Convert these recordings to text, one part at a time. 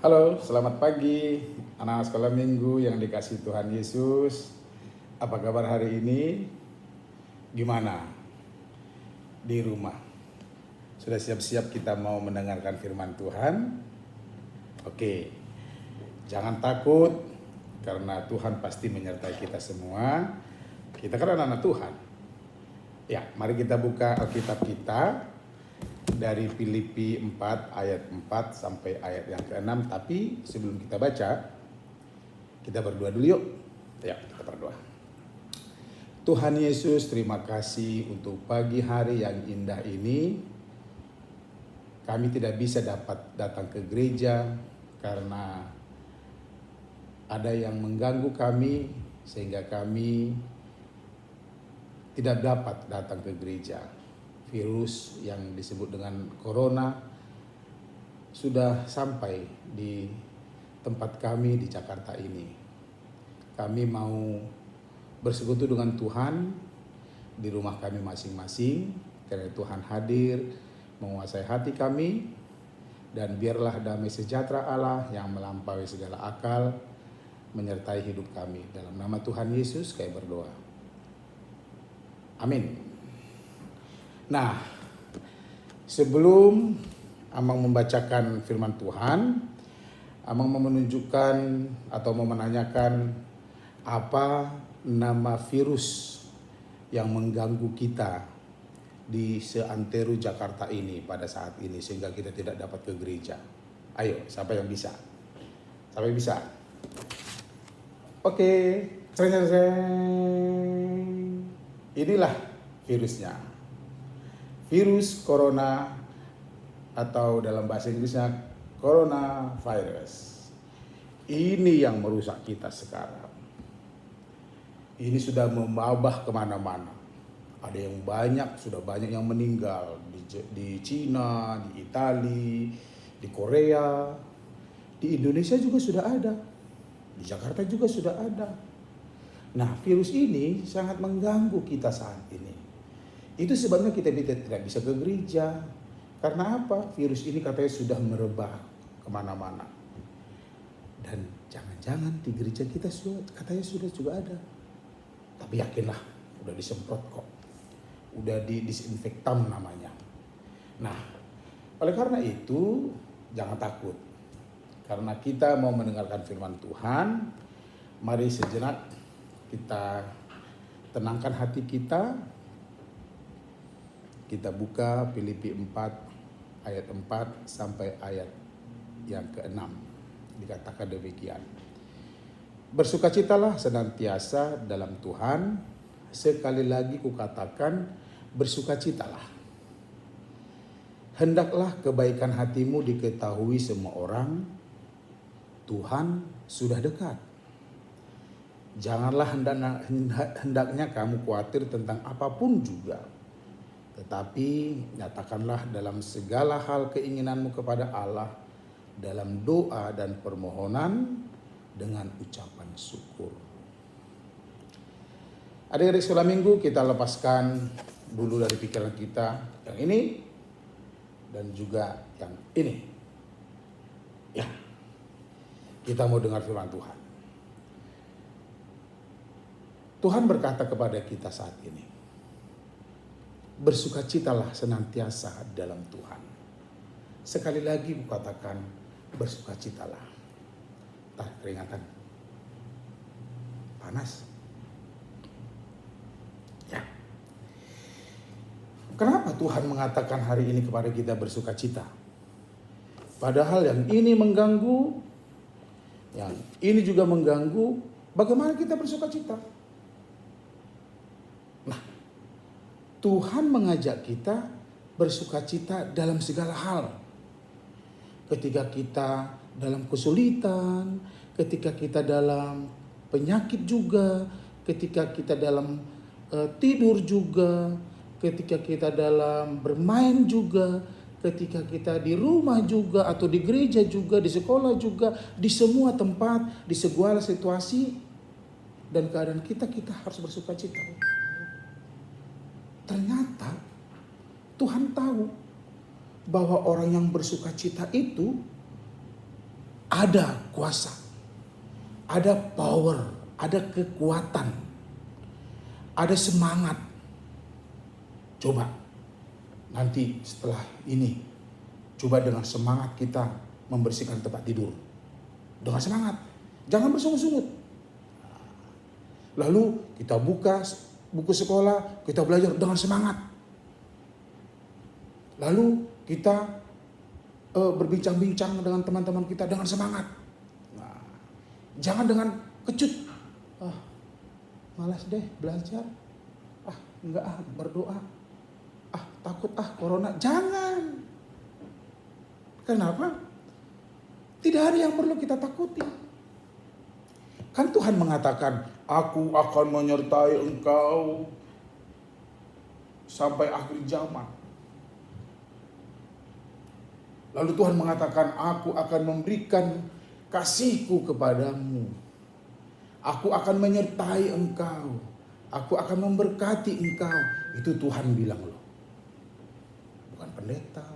Halo, selamat pagi anak sekolah minggu yang dikasih Tuhan Yesus. Apa kabar hari ini? Gimana di rumah? Sudah siap-siap kita mau mendengarkan firman Tuhan? Oke, jangan takut karena Tuhan pasti menyertai kita semua. Kita kan anak-anak Tuhan. Ya, mari kita buka Alkitab kita dari Filipi 4 ayat 4 sampai ayat yang ke-6. Tapi sebelum kita baca, kita berdoa dulu yuk. Ya, kita berdoa. Tuhan Yesus, terima kasih untuk pagi hari yang indah ini. Kami tidak bisa dapat datang ke gereja karena ada yang mengganggu kami sehingga kami tidak dapat datang ke gereja. Virus yang disebut dengan corona sudah sampai di tempat kami di Jakarta ini. Kami mau bersekutu dengan Tuhan di rumah kami masing-masing, karena Tuhan hadir menguasai hati kami, dan biarlah damai sejahtera Allah yang melampaui segala akal menyertai hidup kami. Dalam nama Tuhan Yesus kami berdoa. Amin. Nah, sebelum Amang membacakan firman Tuhan, Amang mau menunjukkan atau mau menanyakan apa nama virus yang mengganggu kita di seantero Jakarta ini pada saat ini sehingga kita tidak dapat ke gereja. Ayo, siapa yang bisa? Siapa yang bisa? Oke, inilah virusnya. Virus corona atau dalam bahasa Inggrisnya coronavirus. Ini yang merusak kita sekarang. Ini sudah membabah kemana-mana. Ada yang sudah banyak yang meninggal di Cina, di Italia, di Korea, di Indonesia juga sudah ada, di Jakarta juga sudah ada. Nah, virus ini sangat mengganggu kita saat ini. Itu sebabnya kita tidak bisa ke gereja. Karena apa? Virus ini katanya sudah merebak kemana-mana. Dan jangan-jangan di gereja kita katanya sudah juga ada. Tapi yakinlah, udah disemprot kok. Udah disinfektan namanya. Nah, oleh karena itu jangan takut. Karena kita mau mendengarkan firman Tuhan, mari sejenak kita tenangkan hati kita. Kita buka Filipi 4 ayat 4 sampai ayat yang ke-6. Dikatakan demikian. Bersukacitalah senantiasa dalam Tuhan. Sekali lagi kukatakan, bersukacitalah. Hendaklah kebaikan hatimu diketahui semua orang. Tuhan sudah dekat. Janganlah hendaknya kamu khawatir tentang apapun juga. Tetapi nyatakanlah dalam segala hal keinginanmu kepada Allah dalam doa dan permohonan dengan ucapan syukur. Adik-adik sekolah minggu, kita lepaskan dulu dari pikiran kita yang ini dan juga yang ini. Ya, kita mau dengar firman Tuhan. Tuhan berkata kepada kita saat ini, bersukacitalah senantiasa dalam Tuhan. Sekali lagi kukatakan, bersukacitalah. Keringatan. Panas. Ya. Kenapa Tuhan mengatakan hari ini kepada kita bersukacita? Padahal yang ini mengganggu, yang ini juga mengganggu, bagaimana kita bersukacita? Nah, Tuhan mengajak kita bersukacita dalam segala hal. Ketika kita dalam kesulitan, ketika kita dalam penyakit juga, ketika kita dalam tidur juga, ketika kita dalam bermain juga, ketika kita di rumah juga atau di gereja juga, di sekolah juga, di semua tempat, di segala situasi dan keadaan kita harus bersukacita. Ternyata Tuhan tahu bahwa orang yang bersukacita itu ada kuasa, ada power, ada kekuatan, ada semangat. Coba nanti setelah ini, coba dengan semangat kita membersihkan tempat tidur. Dengan semangat, jangan bersungut-sungut. Lalu kita buka buku sekolah, kita belajar dengan semangat. Lalu kita berbincang-bincang dengan teman-teman kita dengan semangat. Nah, jangan dengan kecut. Malas deh belajar. Enggak berdoa. Takut corona. Jangan. Kenapa? Tidak ada yang perlu kita takuti. Kan Tuhan mengatakan, aku akan menyertai engkau sampai akhir zaman. Lalu Tuhan mengatakan, aku akan memberikan kasihku kepadamu. Aku akan menyertai engkau. Aku akan memberkati engkau. Itu Tuhan bilang loh. Bukan pendeta.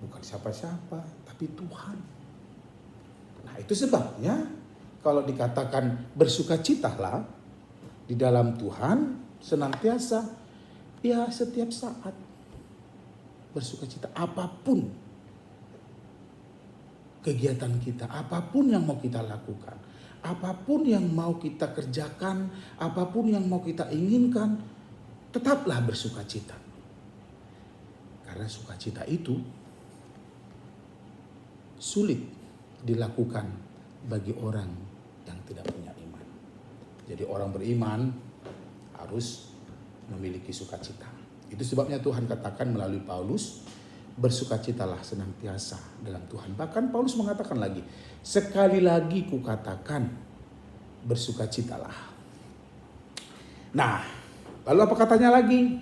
Bukan siapa-siapa. Tapi Tuhan. Nah itu sebabnya kalau dikatakan bersukacitalah di dalam Tuhan senantiasa. Ya setiap saat. Bersukacita apapun kegiatan kita, apapun yang mau kita lakukan, apapun yang mau kita kerjakan, apapun yang mau kita inginkan, tetaplah bersukacita. Karena sukacita itu sulit dilakukan bagi orang yang tidak punya iman. Jadi orang beriman harus memiliki sukacita. Itu sebabnya Tuhan katakan melalui Paulus, bersukacitalah senantiasa dalam Tuhan. Bahkan Paulus mengatakan lagi, sekali lagi kukatakan, bersukacitalah. Nah, lalu apa katanya lagi?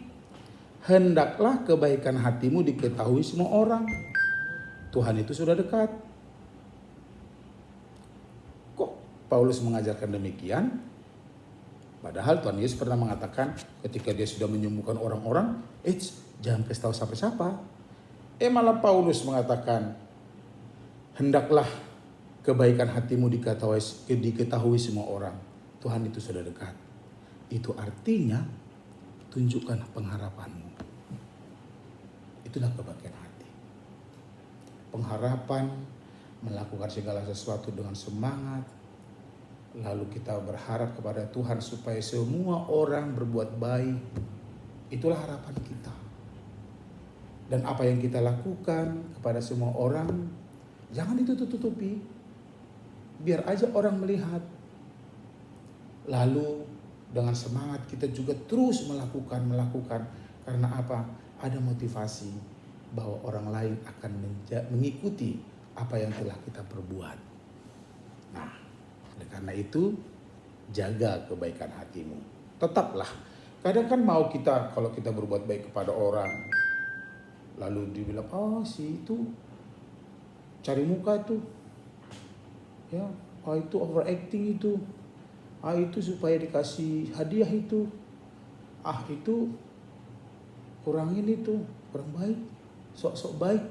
Hendaklah kebaikan hatimu diketahui semua orang. Tuhan itu sudah dekat. Kok Paulus mengajarkan demikian? Padahal Tuhan Yesus pernah mengatakan ketika dia sudah menyembuhkan orang-orang, jangan kasih tahu siapa-siapa. Malah Paulus mengatakan, hendaklah kebaikan hatimu diketahui semua orang. Tuhan itu sudah dekat. Itu artinya tunjukkan pengharapanmu. Itulah kebaikan hati. Pengharapan, melakukan segala sesuatu dengan semangat. Lalu kita berharap kepada Tuhan supaya semua orang berbuat baik. Itulah harapan kita. Dan apa yang kita lakukan kepada semua orang, jangan ditutup-tutupi. Biar aja orang melihat. Lalu dengan semangat kita juga terus melakukan. Karena apa? Ada motivasi bahwa orang lain akan mengikuti apa yang telah kita perbuat. Nah, karena itu jaga kebaikan hatimu. Tetaplah. Kadang kan mau kita kalau kita berbuat baik kepada orang, lalu dibilang, si itu cari muka itu, ya, itu overacting itu, itu supaya dikasih hadiah itu, itu kurangin itu, kurang baik, sok-sok baik.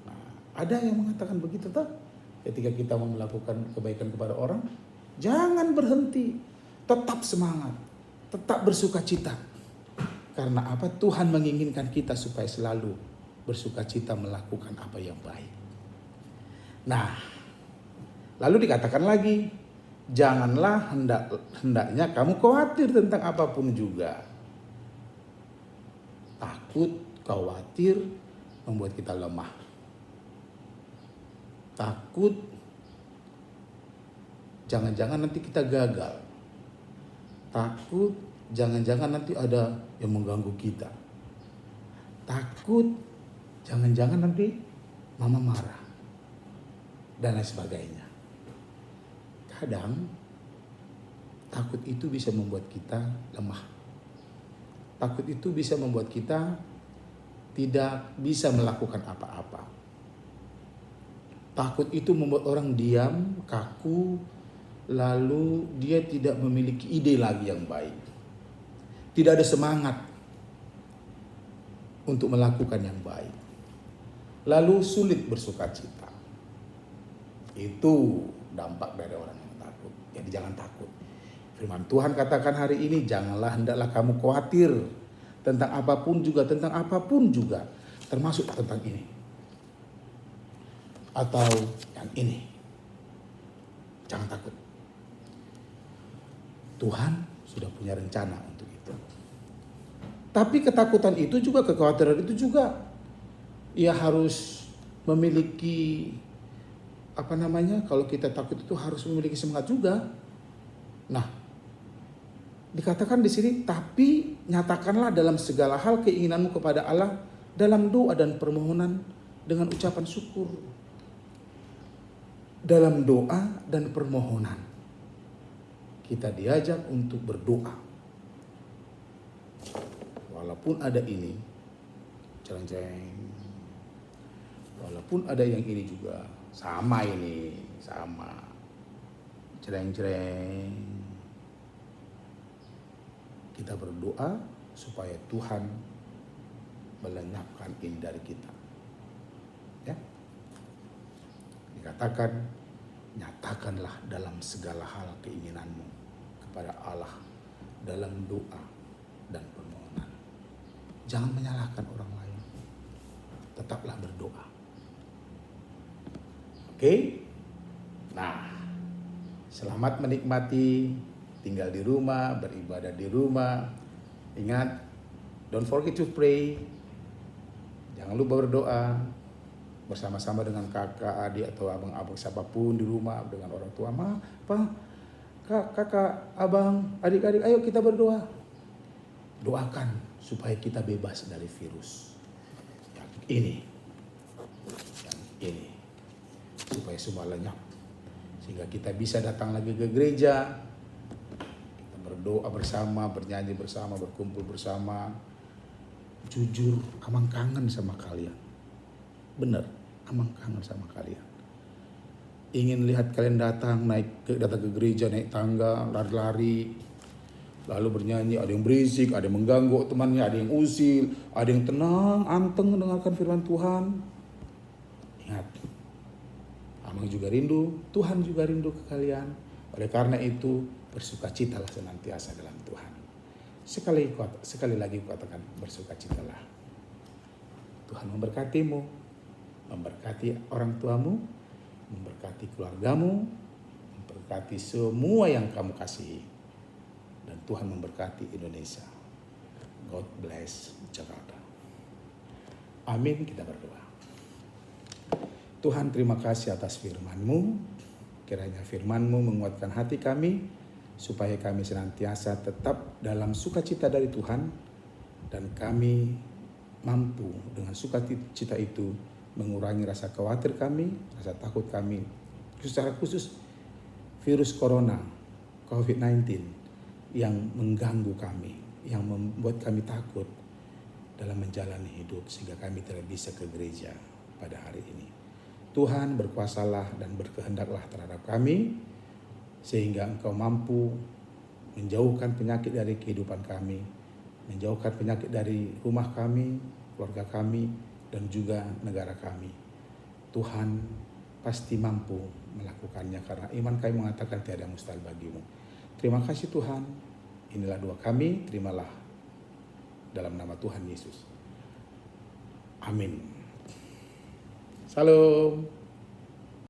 Nah, ada yang mengatakan begitu tak? Ketika kita mau melakukan kebaikan kepada orang, jangan berhenti. Tetap semangat. Tetap bersukacita. Karena apa? Tuhan menginginkan kita supaya selalu bersukacita melakukan apa yang baik. Nah, lalu dikatakan lagi, janganlah hendaknya kamu khawatir tentang apapun juga. Takut, khawatir membuat kita lemah. Takut jangan-jangan nanti kita gagal. Takut jangan-jangan nanti ada yang mengganggu kita. Takut jangan-jangan nanti mama marah. Dan lain sebagainya. Kadang takut itu bisa membuat kita lemah. Takut itu bisa membuat kita tidak bisa melakukan apa-apa. Takut itu membuat orang diam, kaku, lalu dia tidak memiliki ide lagi yang baik. Tidak ada semangat untuk melakukan yang baik. Lalu sulit bersukacita. Itu dampak dari orang yang takut. Jadi jangan takut. Firman Tuhan katakan hari ini, janganlah hendaklah kamu khawatir tentang apapun juga, termasuk tentang ini atau yang ini. Jangan takut. Tuhan sudah punya rencana untuk itu. Tapi ketakutan itu juga, kekhawatiran itu juga, ia harus memiliki kalau kita takut itu harus memiliki semangat juga. Nah, dikatakan di sini, tapi nyatakanlah dalam segala hal keinginanmu kepada Allah dalam doa dan permohonan dengan ucapan syukur. Dalam doa dan permohonan kita diajak untuk berdoa. Walaupun ada ini, walaupun ada yang ini juga, sama, cereng. Kita berdoa supaya Tuhan melenyapkan ini dari kita. Ya. Dikatakan, nyatakanlah dalam segala hal keinginanmu kepada Allah dalam doa dan permohonan. Jangan menyalahkan orang lain. Tetaplah berdoa. Oke? Nah, selamat menikmati tinggal di rumah, beribadah di rumah. Ingat, don't forget to pray. Jangan lupa berdoa bersama-sama dengan kakak, adik, atau abang-abang siapapun di rumah, dengan orang tua. Ma, pa, kakak, abang, adik-adik, ayo kita berdoa. Doakan supaya kita bebas dari virus yang ini, supaya semua lenyap, sehingga kita bisa datang lagi ke gereja, kita berdoa bersama, bernyanyi bersama, berkumpul bersama. Jujur, Amang kangen sama kalian. Bener, Amang kangen sama kalian. Ingin lihat kalian datang ke gereja, naik tangga, lari-lari, lalu bernyanyi. Ada yang berisik, ada yang mengganggu temannya, ada yang usil, ada yang tenang, anteng mendengarkan firman Tuhan. Ingat, Amang juga rindu, Tuhan juga rindu ke kalian. Oleh karena itu, bersukacitalah senantiasa dalam Tuhan. Sekali lagi katakan, bersukacitalah. Tuhan memberkatimu, memberkati orang tuamu, memberkati keluargamu, memberkati semua yang kamu kasihi. Dan Tuhan memberkati Indonesia. God bless Jakarta. Amin, kita berdoa. Tuhan, terima kasih atas firman-Mu. Kiranya firman-Mu menguatkan hati kami, supaya kami senantiasa tetap dalam sukacita dari Tuhan, dan kami mampu dengan sukacita itu mengurangi rasa khawatir kami, rasa takut kami, secara khusus virus corona, COVID-19 yang mengganggu kami, yang membuat kami takut dalam menjalani hidup, sehingga kami tidak bisa ke gereja pada hari ini. Tuhan, berkuasalah dan berkehendaklah terhadap kami, sehingga Engkau mampu menjauhkan penyakit dari kehidupan kami, menjauhkan penyakit dari rumah kami, keluarga kami, dan juga negara kami. Tuhan pasti mampu melakukannya, karena iman kami mengatakan tiada mustahil bagimu. Terima kasih Tuhan. Inilah doa kami, terimalah dalam nama Tuhan Yesus. Amin. Salam.